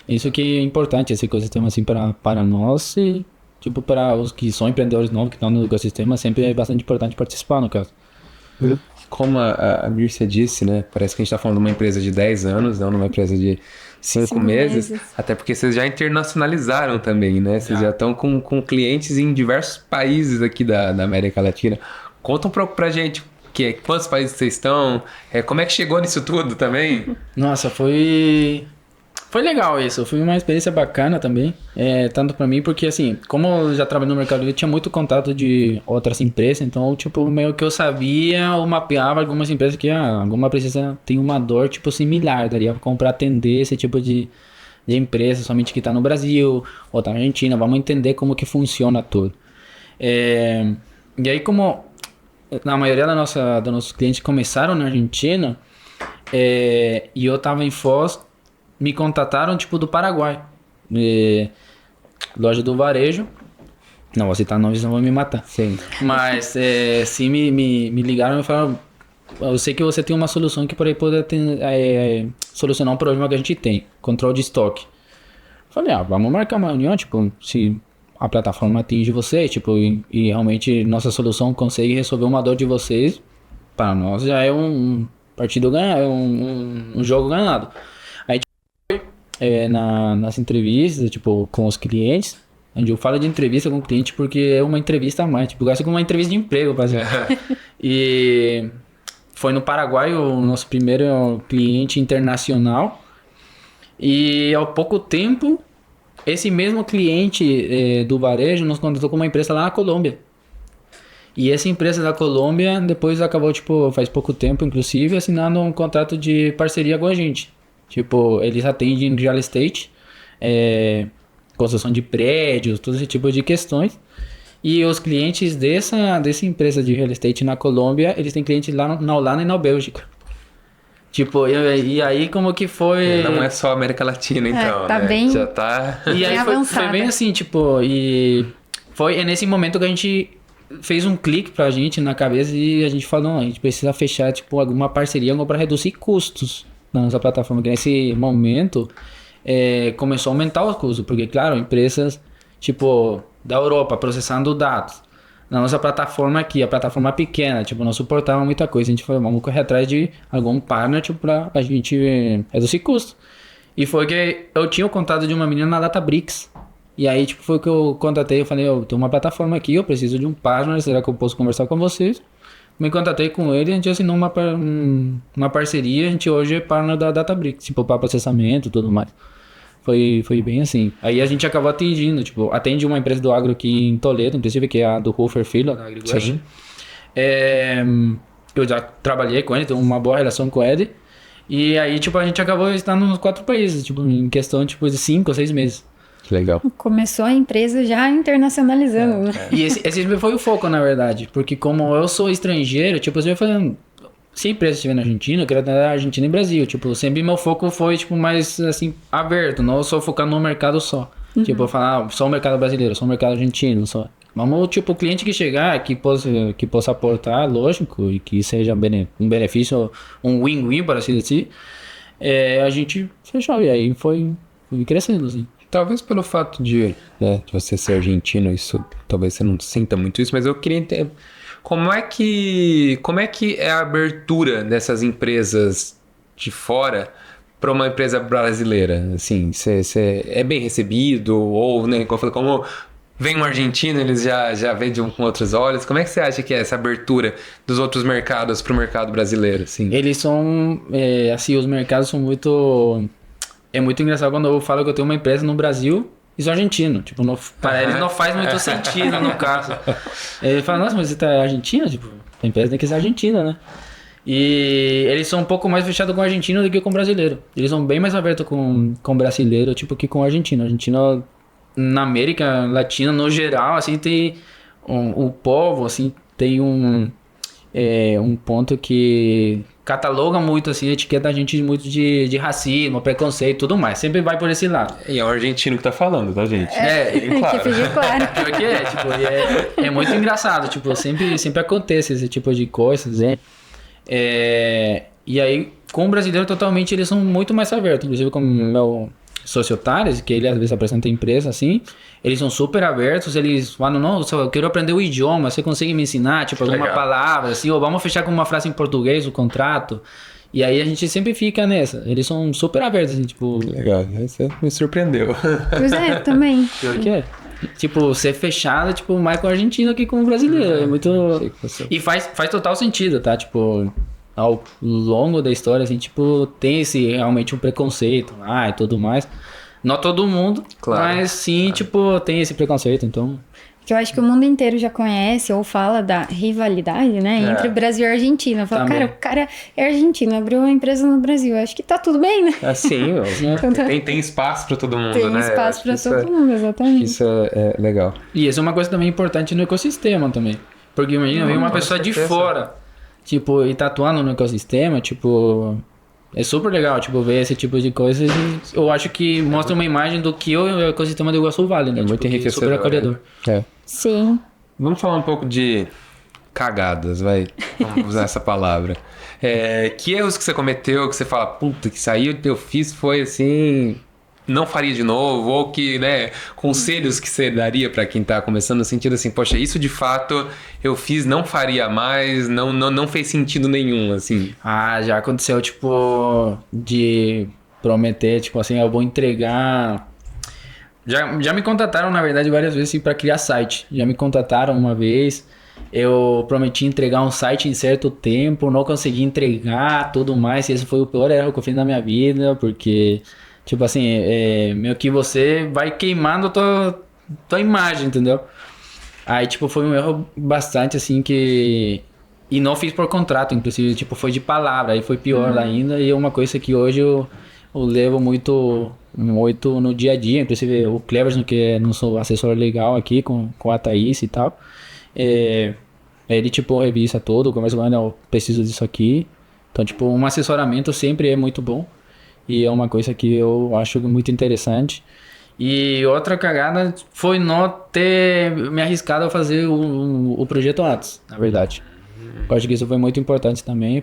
Isso que é importante, esse ecossistema assim para nós e tipo para os que são empreendedores novos que estão no ecossistema, sempre é bastante importante participar, no caso. Como a Mírcia disse, né? Parece que a gente está falando de uma empresa de 10 anos, não numa empresa de 5 meses. Até porque vocês já internacionalizaram também, né? Vocês já estão com clientes em diversos países aqui da América Latina. Conta um pouco pra gente quantos países vocês estão, como é que chegou nisso tudo também? Nossa, foi Foi legal isso, foi uma experiência bacana também, tanto pra mim, porque assim, como eu já trabalhei no Mercado Livre, eu tinha muito contato de outras empresas, então, tipo, meio que eu sabia ou mapeava algumas empresas que, alguma precisa, tem uma dor, tipo, similar, daria pra atender esse tipo de empresa, somente que tá no Brasil, ou tá na Argentina, vamos entender como que funciona tudo. E aí, como na maioria dos nossos clientes começaram na Argentina, e eu tava em Foz, me contataram, tipo, do Paraguai. Loja do varejo. Não vou citar nomes, senão vão me matar. Sim. Mas, sim, me ligaram e falaram, eu sei que você tem uma solução que por aí pode solucionar um problema que a gente tem. Controle de estoque. Falei, vamos marcar uma reunião, tipo, se a plataforma atinge vocês, tipo, e realmente nossa solução consegue resolver uma dor de vocês, para nós já é um partido ganhado, um jogo ganhado. Nas entrevistas, tipo, com os clientes, onde eu falo de entrevista com o cliente porque é uma entrevista a mais, tipo, quase como uma entrevista de emprego, basicamente. E foi no Paraguai o nosso primeiro cliente internacional, e ao pouco tempo, esse mesmo cliente do varejo nos contratou com uma empresa lá na Colômbia. E essa empresa da Colômbia depois acabou, tipo, faz pouco tempo, inclusive, assinando um contrato de parceria com a gente. Tipo, eles atendem real estate, construção de prédios, todo esse tipo de questões. E os clientes dessa empresa de real estate na Colômbia, eles têm clientes lá na Holanda e na Bélgica. Tipo, e aí como que foi... Não é só América Latina, então, tá né? bem... Já tá... E aí foi bem assim, tipo, e foi nesse momento que a gente fez um clique pra gente na cabeça e a gente falou, não, a gente precisa fechar, tipo, alguma parceria para reduzir custos na nossa plataforma, que nesse momento começou a aumentar os custos, porque, claro, empresas, tipo, da Europa processando dados, na nossa plataforma aqui, a plataforma pequena, tipo, não suportava muita coisa, a gente falou, vamos correr atrás de algum partner, tipo, pra gente reduzir custos. E foi que eu tinha o contato de uma menina na Databricks, e aí, tipo, foi que eu contatei, eu falei, eu tenho uma plataforma aqui, eu preciso de um partner, será que eu posso conversar com vocês? Me contatei com ele, a gente assinou uma parceria, a gente hoje é partner da Databricks, tipo, para processamento e tudo mais. Foi bem assim. Aí a gente acabou atingindo, tipo, atende uma empresa do agro aqui em Toledo, inclusive, que é a do Hofer Filho, da AgriWest. Sim. Eu já trabalhei com ele, tenho uma boa relação com ele. E aí, tipo, a gente acabou estando nos 4 países, tipo, em questão, tipo, de 5 ou 6 meses. Legal. Começou a empresa já internacionalizando, né? E esse foi o foco, na verdade. Porque como eu sou estrangeiro, tipo, eu fazendo... Se a empresa estiver na Argentina, eu quero atender a Argentina e Brasil. Tipo, sempre meu foco foi, tipo, mais, assim, aberto. Não só focar no mercado só. Uhum. Tipo, eu falar, só o mercado brasileiro, só o mercado argentino, só. Vamos, tipo, o cliente que chegar, que possa aportar, lógico, e que seja um benefício, um win-win, para assim dizer, a gente fechou. E aí foi crescendo, assim. Talvez pelo fato de você ser argentino, isso, talvez você não sinta muito isso, mas eu queria entender como é que é a abertura dessas empresas de fora para uma empresa brasileira? Assim, você é bem recebido ou, né, como vem um argentino, eles já veem com outros olhos. Como é que você acha que é essa abertura dos outros mercados para o mercado brasileiro? Assim? Eles são, assim, os mercados são muito... É muito engraçado quando eu falo que eu tenho uma empresa no Brasil e sou argentino. Tipo, para eles não faz muito sentido no caso. Ele fala, nossa, mas você tá argentina? Tipo, a empresa tem que ser argentina, né? E eles são um pouco mais fechados com o argentino do que com o brasileiro. Eles são bem mais abertos com o brasileiro, tipo, que com o argentino. O argentino, na América Latina, no geral, assim, tem... O povo, assim, tem um ponto que... cataloga muito, assim, etiqueta a gente muito de racismo, preconceito e tudo mais. Sempre vai por esse lado. E é o argentino que tá falando, tá, gente? Claro. Que fique claro. Pior que tipo, é muito engraçado, tipo, sempre acontece esse tipo de coisas, né? E aí, com o brasileiro, totalmente, eles são muito mais abertos. Inclusive, com o meu sócio Thales, que ele às vezes apresenta a empresa, assim, eles são super abertos, eles falam, não, eu quero aprender o idioma, você consegue me ensinar, tipo, alguma palavra, assim, ou vamos fechar com uma frase em português o contrato. E aí a gente sempre fica nessa. Eles são super abertos, assim, tipo... Legal, você me surpreendeu. Pois é, também. Pior que é. Tipo, ser fechado, tipo, mais com o argentino que com o brasileiro. É muito... E faz total sentido, tá? Tipo, ao longo da história, assim, tipo, tem realmente um preconceito, e tudo mais. Não todo mundo, Claro, mas sim, tipo, tem esse preconceito, então... Que eu acho que o mundo inteiro já conhece ou fala da rivalidade, né? Entre Brasil e Argentina. Fala, Também. cara, o cara é argentino, abriu uma empresa no Brasil. Acho que tá tudo bem, né? Assim, Então tá- tem espaço pra todo mundo, Tem né? espaço Eu pra acho que todo mundo, exatamente. Isso é legal. E isso é uma coisa também importante no ecossistema também. Porque imagina, vem uma com pessoa de certeza. fora, tipo, e tá atuando no ecossistema, tipo... É super legal, tipo, ver esse tipo de coisa. E eu acho que mostra uma imagem do que o ecossistema do Iguaçu Vale, né? É muito Tipo, que enriquecedor, super acolhedor. É. Sim. Vamos falar um pouco de cagadas, vai. Vamos usar essa palavra. Que erros que você cometeu, que você fala, puta, que isso aí eu fiz foi assim, não faria de novo, ou que, né, conselhos que você daria pra quem tá começando no sentido assim, poxa, isso de fato eu fiz, não faria mais, não fez sentido nenhum, assim. Já aconteceu, tipo, de prometer, tipo assim, eu vou entregar... Já me contataram, na verdade, várias vezes assim, pra criar site. Já me contataram uma vez, eu prometi entregar um site em certo tempo, não consegui entregar, tudo mais. E esse foi o pior erro que eu fiz na minha vida, porque, tipo assim, meio que você vai queimando a tua imagem, entendeu? Aí, tipo, foi um erro bastante, assim, que... E não fiz por contrato, inclusive, tipo, foi de palavra, aí foi pior ainda. E é uma coisa que hoje eu levo muito no dia a dia. Inclusive, o Cleverson, que é nosso assessor legal aqui, com a Thaís e tal. Ele, tipo, revisa tudo, começa falando, eu preciso disso aqui. Então, tipo, um assessoramento sempre é muito bom. E é uma coisa que eu acho muito interessante. E outra cagada foi não ter me arriscado a fazer o projeto antes, na verdade. Eu acho que isso foi muito importante também,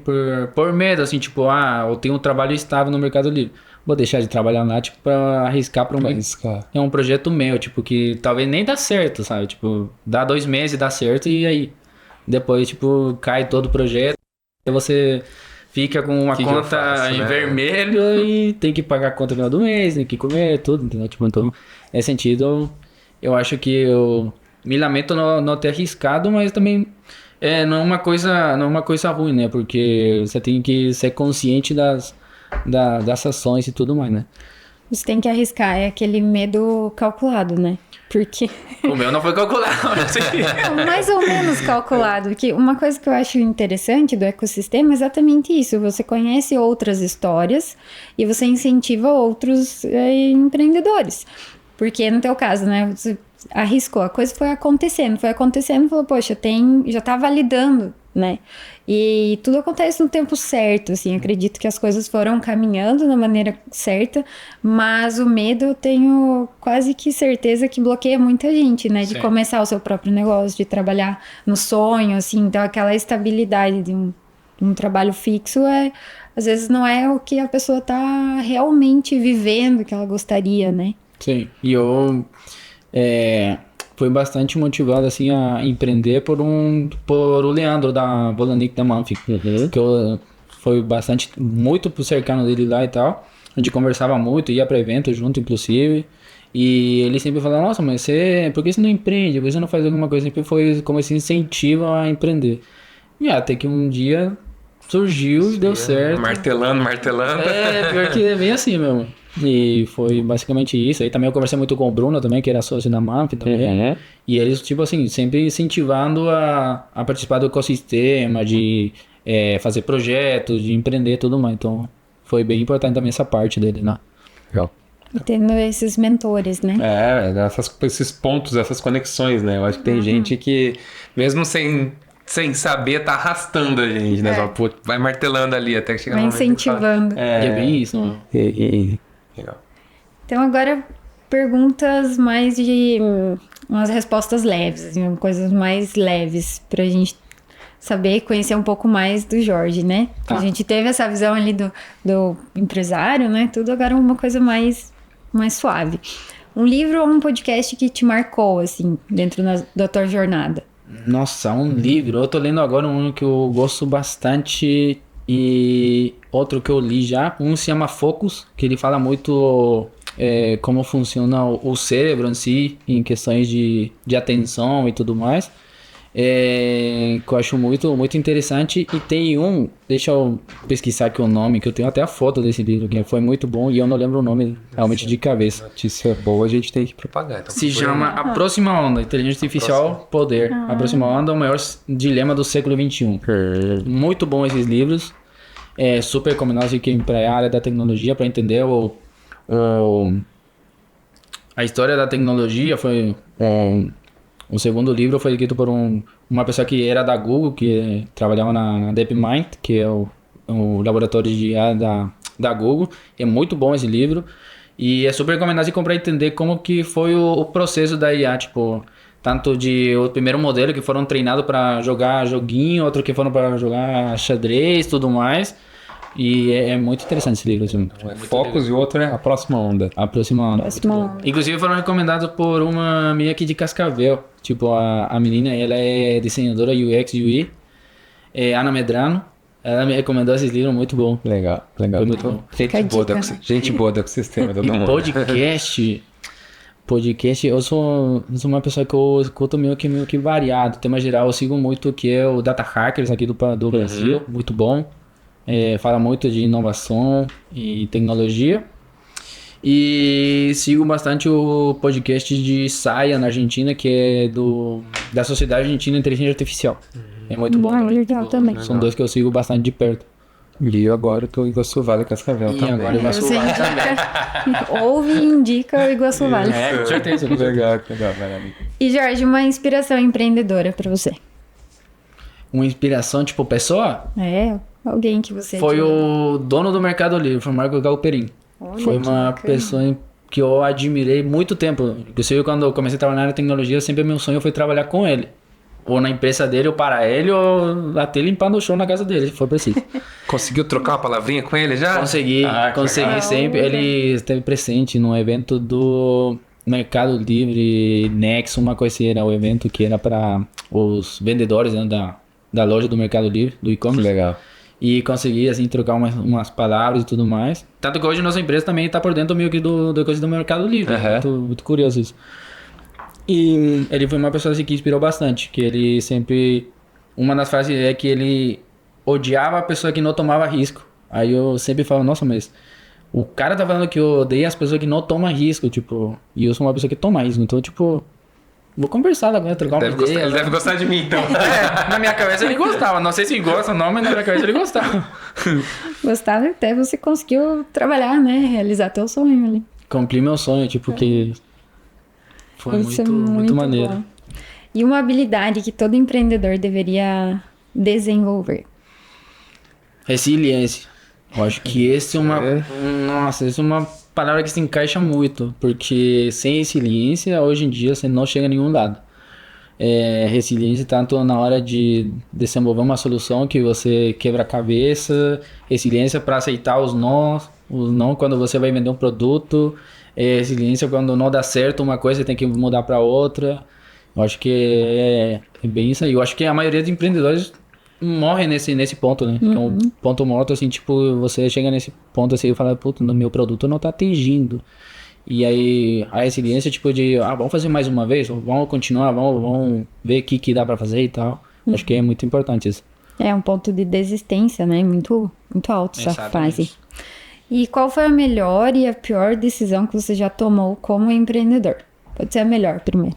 por medo, assim, tipo, eu tenho um trabalho estável no Mercado Livre. Vou deixar de trabalhar lá, tipo, pra arriscar pra Arriscar. É um projeto meu, tipo, que talvez nem dá certo, sabe? Tipo, dá 2 meses, dá certo, e aí depois, tipo, cai todo o projeto, e você fica com uma Que eu conta faço, em né? vermelho e tem que pagar a conta no final do mês, tem que comer, tudo, entendeu? Tipo, então, nesse sentido, eu acho que eu me lamento não ter arriscado, mas também não é uma coisa ruim, né? Porque você tem que ser consciente das ações e tudo mais, né? Você tem que arriscar, é aquele medo calculado, né? Porque... O meu não foi calculado, assim. mais ou menos calculado. Porque uma coisa que eu acho interessante do ecossistema é exatamente isso. Você conhece outras histórias e você incentiva outros empreendedores. Porque no teu caso, né? Você arriscou, a coisa foi acontecendo, falou, poxa, já tá validando, né? E tudo acontece no tempo certo, assim, acredito que as coisas foram caminhando da maneira certa, mas o medo eu tenho quase que certeza que bloqueia muita gente, né? De Sim. começar o seu próprio negócio, de trabalhar no sonho, assim, então aquela estabilidade de um trabalho fixo às vezes não é o que a pessoa tá realmente vivendo, que ela gostaria, né? Sim, e eu fui bastante motivado assim a empreender por o Leandro da Volanic da Manfi, que eu foi muito por cercano dele lá e tal. A gente conversava muito, ia para evento junto inclusive, e ele sempre falava, nossa, mas por que você não empreende? Por que você não faz alguma coisa? Sempre foi como esse incentivo a empreender. E até que um dia surgiu e deu certo. Martelando. Pior que é bem assim mesmo. E foi basicamente isso. Aí também eu conversei muito com o Bruno também, que era sócio da MAMP também. E eles, tipo assim, sempre incentivando a participar do ecossistema, de fazer projetos, de empreender e tudo mais. Então foi bem importante também essa parte dele, né? Legal. E tendo esses mentores, né? Esses pontos, essas conexões, né? Eu acho que tem gente que, mesmo sem saber, tá arrastando a gente, né? Só, pô, vai martelando ali até que chega Vai no momento que fala, incentivando. E é bem isso, né? legal. Então agora perguntas mais de umas respostas leves, assim, coisas mais leves pra gente saber, conhecer um pouco mais do Jorge, né? Tá. A gente teve essa visão ali do empresário, né? Tudo agora uma coisa mais suave. Um livro ou um podcast que te marcou, assim, dentro da tua jornada? Nossa, um livro. Eu tô lendo agora um que eu gosto bastante e outro que eu li já. Um se chama Focus, que ele fala muito como funciona o cérebro em si, em questões de atenção e tudo mais. que eu acho muito, muito interessante. E tem um, deixa eu pesquisar aqui o nome, que eu tenho até a foto desse livro, que foi muito bom e eu não lembro o nome realmente de cabeça. Notícia boa, a gente tem que propagar. Então, Se chama A Próxima Onda, Inteligência Artificial, Poder. A Próxima Onda, o maior dilema do século XXI. Muito bom esses livros. É super recomendado assim, para a área da tecnologia, para entender a história da tecnologia. Foi o segundo livro foi escrito por uma pessoa que era da Google, que trabalhava na DeepMind, que é o laboratório de IA da Google. É muito bom esse livro. E é super recomendado assim, para entender como que foi o processo da IA, tipo, tanto de o primeiro modelo que foram treinados para jogar joguinho, outro que foram para jogar xadrez e tudo mais. E é muito interessante esse livro. Assim. Um é Focus e o outro é A Próxima Onda. A Próxima Onda. Inclusive foram recomendados por uma minha aqui de Cascavel. Tipo, a menina, ela é desenhadora UX e UI. É Ana Medrano. Ela me recomendou esses livros, muito bom. Legal. Muito bom. Gente boa do ecossistema, todo mundo. Podcast, eu sou uma pessoa que eu escuto meio que variado. Tema geral, eu sigo muito o que é o Data Hackers aqui do Brasil, muito bom. Fala muito de inovação e tecnologia. E sigo bastante o podcast de Saia na Argentina, que é da Sociedade Argentina de Inteligência Artificial. É muito bom. Legal também. São dois que eu sigo bastante de perto. E eu agora tô em Iguaçu Vale Cascavel também. Agora eu Iguaçu Vale também. Ouve e indica o Iguaçu Vale. Com certeza. Legal, vai lá. E Jorge, uma inspiração empreendedora pra você? Uma inspiração, tipo, pessoa? Alguém que você... Foi o dono do Mercado Livre, foi o Marco Galperin. Olha, foi uma que pessoa que eu admirei muito tempo. Inclusive, quando eu comecei a trabalhar na tecnologia, sempre meu sonho foi trabalhar com ele. Ou na empresa dele, ou para ele, ou até limpando o chão na casa dele, se for preciso. Conseguiu trocar uma palavrinha com ele já? Consegui sempre. Ele esteve presente no evento do Mercado Livre Nexo, uma coisa era o evento que era para os vendedores, né, da loja do Mercado Livre, do e-commerce. Legal. E consegui, assim, trocar umas palavras e tudo mais. Tanto que hoje nossa empresa também está por dentro meio que do coisa do Mercado Livre. Muito curioso isso. E ele foi uma pessoa assim, que inspirou bastante. Que ele sempre... Uma das frases é que ele odiava a pessoa que não tomava risco. Aí eu sempre falo, nossa, mas... O cara tá falando que eu odeio as pessoas que não tomam risco, tipo... E eu sou uma pessoa que toma risco. Então, tipo... Vou conversar agora, trocar uma ideia. Ele deve gostar de mim, então. Na minha cabeça ele gostava. Não sei se gosta ou não, mas na minha cabeça ele gostava. Gostava até você conseguiu trabalhar, né? Realizar teu sonho ali. Cumpri meu sonho, tipo, que... Foi muito maneiro. Bom. E uma habilidade que todo empreendedor deveria desenvolver? Resiliência. Eu acho que esse é uma... Nossa, essa é uma palavra que se encaixa muito. Porque sem resiliência, hoje em dia, você não chega a nenhum lado. Resiliência tanto na hora de desenvolver uma solução que você quebra a cabeça. Resiliência para aceitar os não quando você vai vender um produto. Resiliência quando não dá certo uma coisa, você tem que mudar para outra. Eu acho que é bem isso aí. Eu acho que a maioria dos empreendedores morre nesse ponto, né? Que é um ponto morto, assim, tipo, você chega nesse ponto assim e fala, puta, meu produto não tá atingindo. E aí, a resiliência, tipo, vamos fazer mais uma vez? Vamos continuar, vamos ver o que dá pra fazer e tal. Acho que é muito importante isso. É um ponto de desistência, né? Muito alto essa fase. E qual foi a melhor e a pior decisão que você já tomou como empreendedor? Pode ser a melhor primeiro.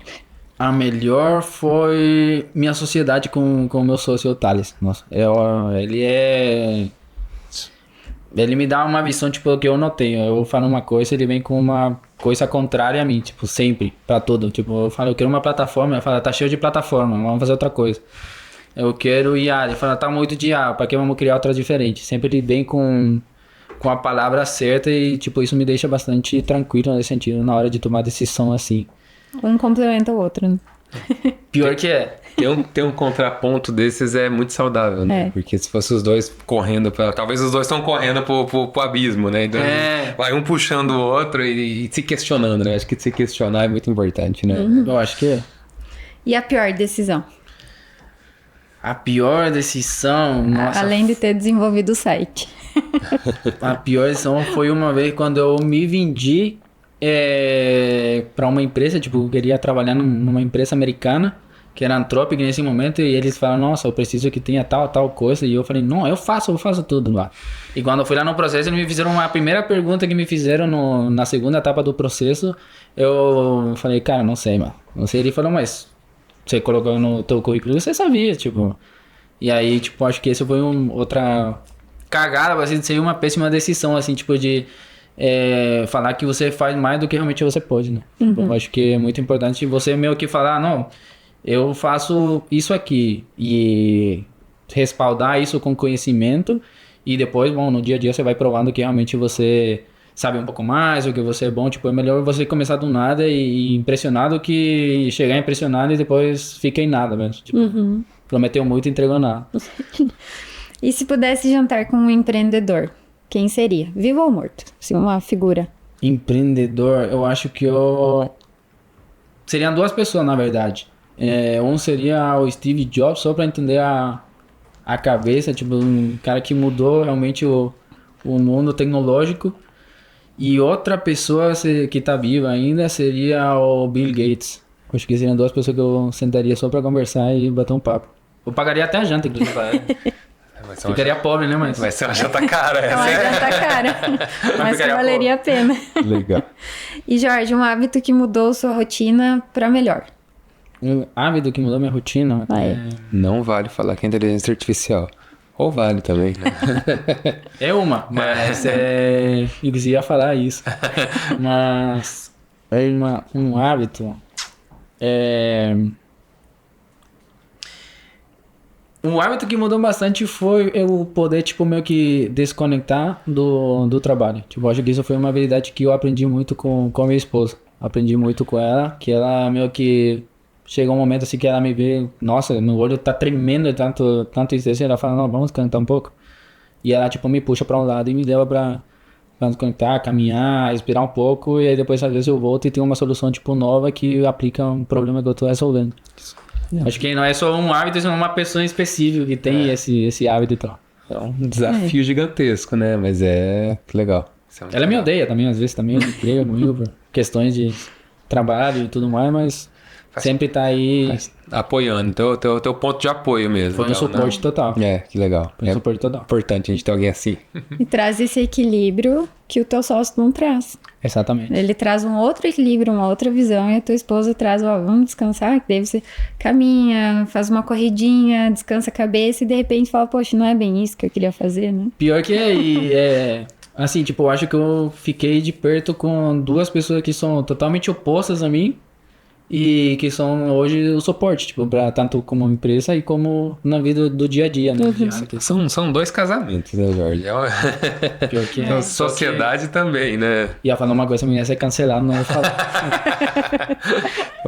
A melhor foi minha sociedade com o meu sócio, o Thales. Nossa, ele me dá uma visão, tipo, que eu não tenho. Eu falo uma coisa, ele vem com uma coisa contrária a mim, tipo, sempre, pra tudo. Tipo, eu falo, eu quero uma plataforma, ele fala, tá cheio de plataforma, vamos fazer outra coisa. Eu quero IA, ele fala, tá muito de IA, pra que vamos criar outra diferente? Sempre ele vem com a palavra certa e, tipo, isso me deixa bastante tranquilo nesse sentido, na hora de tomar decisão assim. Um complementa o outro, né? Pior que é. Ter um contraponto desses é muito saudável, né? Porque se fosse os dois correndo talvez os dois estão correndo pro abismo, né? Então vai um puxando o outro e se questionando, né? Acho que se questionar é muito importante, né? Eu acho que é. E a pior decisão? A pior decisão... Nossa. Além de ter desenvolvido o site. A pior decisão foi uma vez quando eu me vendi para uma empresa, tipo, eu queria trabalhar numa empresa americana que era Anthropic nesse momento, e eles falaram, nossa, eu preciso que tenha tal coisa, e eu falei, não, eu faço tudo lá. E quando eu fui lá no processo, eles me fizeram a primeira pergunta que me fizeram na segunda etapa do processo, eu falei, cara, não sei, mano, não sei. Ele falou, mas você colocou no teu currículo, você sabia, tipo, e aí, tipo, acho que esse foi outra cagada, assim, seria uma péssima decisão, assim, tipo, de falar que você faz mais do que realmente você pode, né? Tipo, eu acho que é muito importante você meio que falar, não, eu faço isso aqui e respaldar isso com conhecimento e depois, bom, no dia a dia você vai provando que realmente você sabe um pouco mais, o que você é bom, tipo, é melhor você começar do nada e impressionado que chegar impressionado e depois fica em nada mesmo, tipo, prometeu muito e entregou nada. E se pudesse jantar com um empreendedor, quem seria? Vivo ou morto? Se uma figura. Empreendedor, eu acho que seriam duas pessoas, na verdade. Um seria o Steve Jobs, só para entender a cabeça, tipo, um cara que mudou realmente o mundo tecnológico. E outra pessoa que tá viva ainda seria o Bill Gates. Acho que seriam duas pessoas que eu sentaria só para conversar e bater um papo. Eu pagaria até a janta, inclusive. Ficaria pobre, né, mas... Vai ser uma janta cara. É uma janta cara, mas que valeria a pena. Legal. E Jorge, um hábito que mudou sua rotina para melhor? Um hábito que mudou minha rotina? Não vale falar que é inteligência artificial. Ou vale também, né? É uma, mas eu ia falar isso. Mas um hábito. Um hábito que mudou bastante foi eu poder, tipo, meio que desconectar do trabalho. Tipo, acho que isso foi uma habilidade que eu aprendi muito com a minha esposa. Aprendi muito com ela, que ela meio que... Chega um momento assim que ela me vê, nossa, meu olho tá tremendo tanto estresse, ela fala, não, vamos desconectar um pouco. E ela, tipo, me puxa pra um lado e me leva pra desconectar, caminhar, respirar um pouco, e aí depois às vezes eu volto e tem uma solução, tipo, nova que aplica um problema que eu tô resolvendo. Acho que não é só um hábito, é uma pessoa específica que tem esse hábito e tal. É um desafio gigantesco, né? Mas que legal. Ela me odeia também, às vezes também, briga comigo por questões de trabalho e tudo mais, mas sempre tá aí... Apoiando, teu ponto de apoio mesmo. Foi um suporte total. Que legal. Foi um suporte total. Importante a gente ter alguém assim. E traz esse equilíbrio que o teu sócio não traz. Exatamente. Ele traz um outro equilíbrio, uma outra visão, e a tua esposa traz, vamos descansar, que daí você caminha, faz uma corridinha, descansa a cabeça e de repente fala, poxa, não é bem isso que eu queria fazer, né? Pior que assim, tipo, eu acho que eu fiquei de perto com duas pessoas que são totalmente opostas a mim e que são hoje o suporte, tipo, pra tanto como empresa e como na vida do dia a dia, né? São dois casamentos, né, Jorge? Pior que Sociedade também, né? Ia falar uma coisa, ia ser cancelado, não ia falar.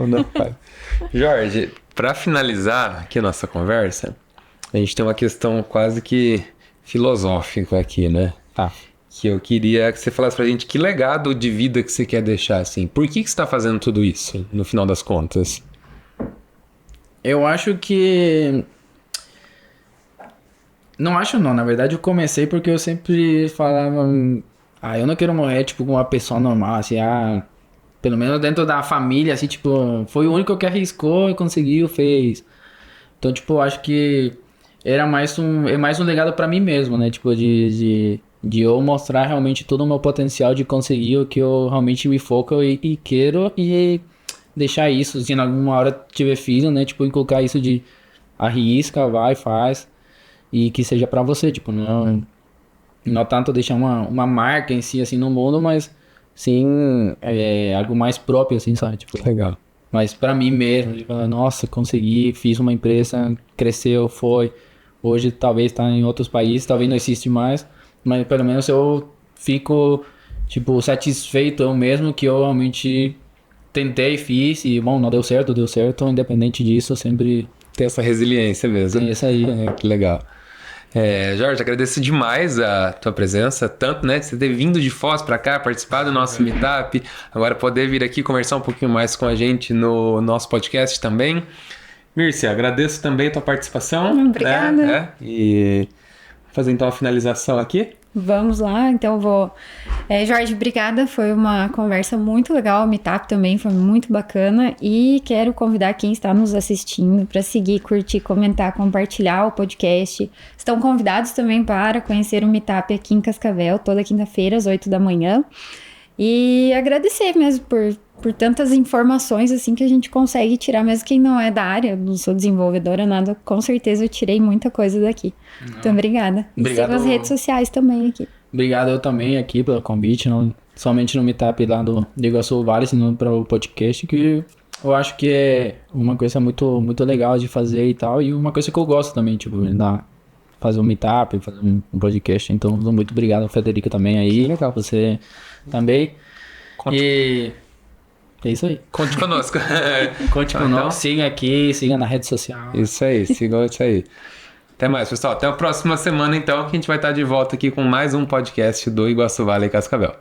Não, pai. Jorge, pra finalizar aqui a nossa conversa, a gente tem uma questão quase que filosófica aqui, né? Que eu queria que você falasse pra gente que legado de vida que você quer deixar, assim. Por que você tá fazendo tudo isso, no final das contas? Eu acho que... Não acho não, na verdade eu comecei porque eu sempre falava... eu não quero morrer, tipo, como uma pessoa normal, assim, pelo menos dentro da família, assim, tipo... Foi o único que arriscou e conseguiu, fez. Então, tipo, eu acho que era mais um legado pra mim mesmo, né? Tipo, de eu mostrar realmente todo o meu potencial de conseguir o que eu realmente me foco e quero e deixar isso, se em alguma hora tiver filho, né, tipo, inculcar isso de arrisca, vai, faz e que seja pra você, tipo, não tanto deixar uma marca em si, assim, no mundo, mas sim, algo mais próprio, assim, sabe, tipo, legal. Mas pra mim mesmo, de falar, nossa, consegui, fiz uma empresa, cresceu, hoje talvez tá em outros países, talvez não existe mais, mas pelo menos eu fico, tipo, satisfeito eu mesmo que eu realmente tentei, fiz e, bom, não deu certo, independente disso, eu sempre... Tem essa resiliência mesmo. Tem isso aí. Que legal. Jorge, agradeço demais a tua presença, tanto, né, de você ter vindo de Foz pra cá, participar do nosso meetup, agora poder vir aqui conversar um pouquinho mais com a gente no nosso podcast também. Mírcia, agradeço também a tua participação. Obrigada. E fazer então a finalização aqui. Vamos lá, então eu vou... Jorge, obrigada, foi uma conversa muito legal, o Meetup também foi muito bacana e quero convidar quem está nos assistindo para seguir, curtir, comentar, compartilhar o podcast. Estão convidados também para conhecer o Meetup aqui em Cascavel, toda quinta-feira às 8 da manhã. E agradecer mesmo por tantas informações assim que a gente consegue tirar, mesmo quem não é da área, não sou desenvolvedora, nada, com certeza eu tirei muita coisa daqui. Então, obrigada. E siga as redes sociais também aqui. Obrigado eu também aqui pelo convite, não somente no Meetup lá do Iguaçu Vale, senão para o podcast, que eu acho que é uma coisa muito, muito legal de fazer e tal, e uma coisa que eu gosto também, tipo, fazer um Meetup, fazer um podcast. Então, muito obrigado, Federica, também aí. Legal. Você também. E é isso aí. Conte conosco. Conte conosco, siga aqui, siga na rede social. Isso aí, sigam isso aí. Até mais, pessoal. Até a próxima semana, então, que a gente vai estar de volta aqui com mais um podcast do Iguaçu Vale Cascavel.